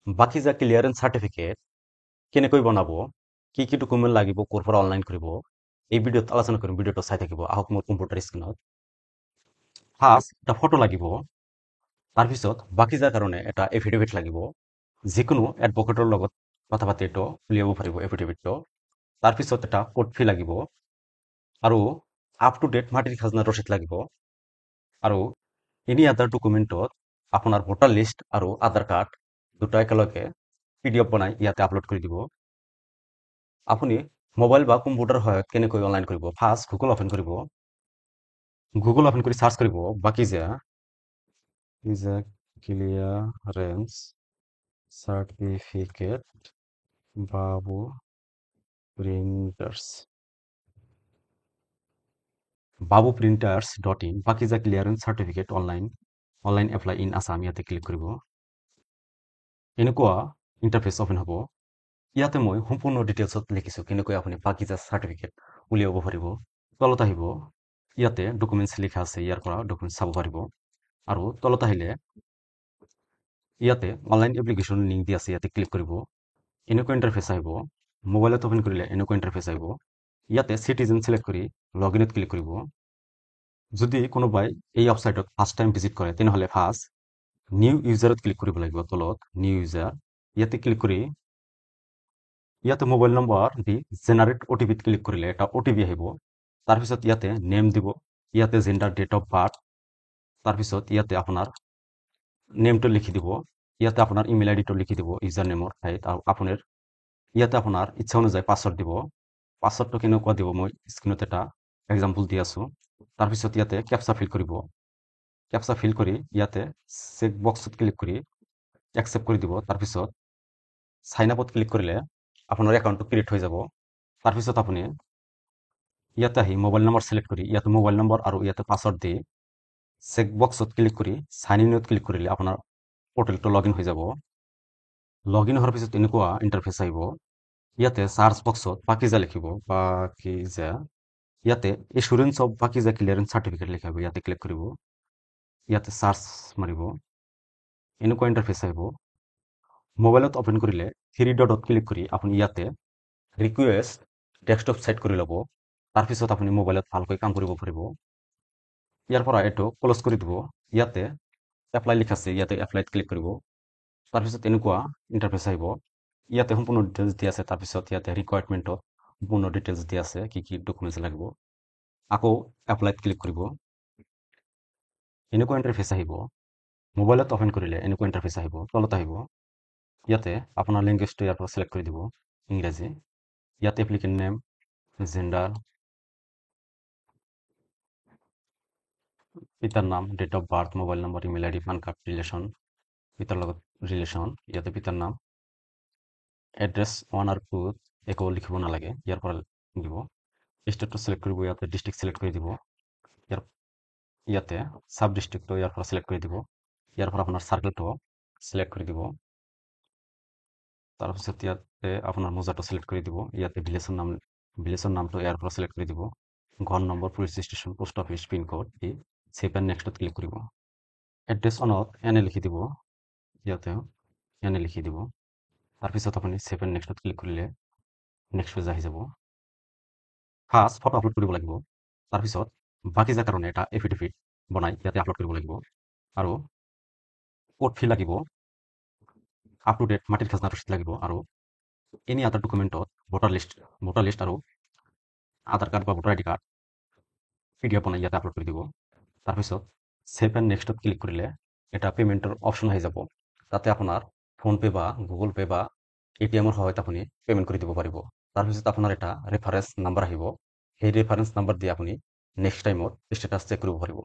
বাকি যা clearance certificate কেনেকৈ বনাব, কি ডকুমেণ্ট লাগিব, ক'ৰ পৰা অনলাইন কৰিব, এই ভিডিঅ'ত আলোচনা কৰিম। ভিডিঅ'টো চাই থাকিব। আহক মোৰ কম্পিউটাৰ স্ক্ৰীনত। ফাৰ্ষ্ট এটা ফটো লাগিব। তাৰপিছত বাকি যাৰ কাৰণে এটা এফিডেভিট লাগিব। যিকোনো এডভকেটৰ লগত কথা পাতি এইটো উলিয়াব পাৰিব এফিডেভিটটো। তাৰপিছত এটা কোড ফি লাগিব আৰু আপ টু ডেট মাটিৰ খাজনা ৰচিদ লাগিব। আৰু এনি আদাৰ ডকুমেণ্টত আপোনাৰ ভোটাৰ লিষ্ট আৰু আধাৰ কাৰ্ড দুটা একেলগে PDF বনাই ইয়াতে আপলোড কৰি দিব। আপুনি মোবাইল বা কম্পিউটাৰ সহায়ত কেনেকৈ অনলাইন কৰিব? ফাৰ্ষ্ট গুগল অপেন কৰিব। গুগল অপেন কৰি সাৰ্চ কৰিব Bakijai clearance certificate Babu printers babu-printers.in Bakijai clearance certificate online apply in Assam ইয়াতে ক্লিক কৰিব। এনেকুৱা ইণ্টাৰফেচ অপেন হ'ব। ইয়াতে মই সম্পূৰ্ণ ডিটেইলছত লিখিছোঁ কেনেকৈ আপুনি বাকিজা সাৰ্টিফিকেট উলিয়াব পাৰিব। তলত আহিব, ইয়াতে ডকুমেণ্টছ লিখা আছে, ইয়াৰ পৰা ডকুমেণ্টছ চাব পাৰিব। আৰু তলত আহিলে ইয়াতে অনলাইন এপ্লিকেশ্যন লিংক দি আছে, ইয়াতে ক্লিক কৰিব। এনেকুৱা ইণ্টাৰফেচ আহিব। মোবাইলত অপেন কৰিলে এনেকুৱা ইণ্টাৰফেচ আহিব। ইয়াতে চিটিজেন সিলেক্ট কৰি লগইনত ক্লিক কৰিব। যদি কোনোবাই এই ৱেবছাইটত ফাৰ্ষ্ট টাইম ভিজিট কৰে তেনেহ'লে ফাৰ্ষ্ট নিউ ইউজাৰত ক্লিক কৰিব লাগিব। তলত নিউ ইউজাৰ ইয়াতে ক্লিক কৰি ইয়াতে মোবাইল নম্বৰ দি জেনাৰেট OTPত ক্লিক কৰিলে এটা OTP আহিব। তাৰপিছত ইয়াতে নেম দিব, ইয়াতে জেণ্ডাৰ, ডেট অফ বাৰ্থ, তাৰপিছত ইয়াতে আপোনাৰ নেমটো লিখি দিব, ইয়াতে আপোনাৰ ইমেইল আইডিটো লিখি দিব ইউজাৰ নেমৰ ঠাইত। আৰু আপোনাৰ ইয়াতে আপোনাৰ ইচ্ছা অনুযায়ী পাছৱৰ্ড দিব। পাছৱৰ্ডটো কেনেকুৱা দিব মই স্ক্ৰীনত এটা এক্সাম্পল দি আছোঁ। তাৰপিছত ইয়াতে কেপচা ফিল কৰিব। কেপচা ফিল কৰি ইয়াতে চেক বক্সত ক্লিক কৰি একচেপ্ট কৰি দিব। তাৰপিছত সাইন আপত ক্লিক কৰিলে আপোনাৰ একাউণ্টটো ক্ৰিয়েট হৈ যাব। তাৰপিছত আপুনি ইয়াতে আহি মোবাইল নম্বৰ সিলেক্ট কৰি ইয়াতে মোবাইল নম্বৰ আৰু ইয়াতে পাছৱৰ্ড দি চেক বক্সত ক্লিক কৰি সাইন ইনত ক্লিক কৰিলে আপোনাৰ পৰ্টেলটো লগ ইন হৈ যাব। লগ ইন হোৱাৰ পিছত এনেকুৱা ইণ্টাৰফেচ আহিব। ইয়াতে সাৰ্চ বক্সত বাকিজা লিখিব, বাকিজা। ইয়াতে এসুৰেন্স অফ বাকিজা ক্লিয়াৰেন্স সাৰ্টিফিকেট লিখা হ'ব, ইয়াতে ক্লিক কৰিব। ইয়াতে সাৰ্চ মাৰিব। এনেকুৱা ইণ্টাৰফেচ আহিব। মোবাইলত অপেন কৰিলে থ্ৰী ডটত ক্লিক কৰি আপুনি ইয়াতে ৰিকুৱেষ্ট ডেস্কটপ সেট কৰি ল'ব। তাৰপিছত আপুনি মোবাইলত ভালকৈ কাম কৰিব পাৰিব। ইয়াৰ পৰা এইটো ক্লজ কৰি দিব। ইয়াতে এপ্লাই লিখা আছে, ইয়াতে এপ্লাইত ক্লিক কৰিব। তাৰপিছত এনেকুৱা ইণ্টাৰফেচ আহিব। ইয়াতে সম্পূৰ্ণ ডিটেইলছ দিয়া আছে। তাৰপিছত ইয়াতে ৰিকুৱাৰমেণ্টত সম্পূৰ্ণ ডিটেইলছ দিয়া আছে, কি ডকুমেণ্টছ লাগিব। আকৌ এপ্লাইত ক্লিক কৰিব। এনেকুৱা ইণ্টাৰফেচ আহিব। মোবাইলত অপেন কৰিলে এনেকুৱা ইণ্টাৰফেচ আহিব। তলত আহিব, ইয়াতে আপোনাৰ লেংগুৱেজটো ইয়াৰ পৰা সিলেক্ট কৰি দিব, ইংৰাজী। ইয়াতে এপ্লিকেণ্ট নেম, জেণ্ডাৰ, পিতাৰ নাম, date of birth, mobile number, email ID, PAN card, relation, পিতাৰ লগত ৰিলেশ্যন। ইয়াতে পিতাৰ নাম, এড্ৰেছ ওৱান আৰু টুত একো লিখিব নালাগে, ইয়াৰ পৰা দিব। ষ্টেটটো সিলেক্ট কৰিব, ইয়াতে ডিষ্ট্ৰিক্ট সিলেক্ট কৰি দিব। ইয়াতে সাব ডিষ্ট্ৰিক্টটো ইয়াৰ পৰা সিলেক্ট কৰি দিব। ইয়াৰ পৰা আপোনাৰ সাৰ্কেলটো সিলেক্ট কৰি দিব। তাৰপিছত ইয়াতে আপোনাৰ মোজাটো সিলেক্ট কৰি দিব। ইয়াতে ভিলেজৰ নামটো ইয়াৰ পৰা সিলেক্ট কৰি দিব। ঘৰ number, police station, post office, pincode দি ছেভ এণ্ড নেক্সটত ক্লিক কৰিব। এড্ৰেছ অনত এনে লিখি দিব, ইয়াতে এনে লিখি দিব। তাৰপিছত আপুনি ছেভ এণ্ড নেক্সটত ক্লিক কৰিলে নেক্সট পেজ আহি যাব। ফাৰ্ষ্ট ফটো আপলোড কৰিব লাগিব। তাৰপিছত বাকিজাৰ কাৰণে এটা এফিডেভিট বনাই ইয়াতে আপলোড কৰিব লাগিব। আৰু কোড ফি লাগিব, আপ টু ডেট মাটিৰ খাজনা ৰচিদ লাগিব। আৰু এনি আদাৰ ডকুমেণ্টত ভোটাৰ লিষ্ট আৰু আধাৰ কাৰ্ড বা ভোটাৰ আইডি কাৰ্ড PDF বনাই ইয়াতে আপলোড কৰি দিব। তাৰপিছত ছেভ এণ্ড নেক্সটত ক্লিক কৰিলে এটা পে'মেণ্টৰ অপশ্যন আহি যাব। তাতে আপোনাৰ ফোনপে' বা গুগল পে' বা ATM-ৰ সহায়ত আপুনি পে'মেণ্ট কৰি দিব পাৰিব। তাৰপিছত আপোনাৰ এটা ৰেফাৰেঞ্চ নাম্বাৰ আহিব। সেই ৰেফাৰেঞ্চ নাম্বাৰ দি আপুনি নেক্সট টাইমত ষ্টেটাছ চেক কৰিব পাৰিব।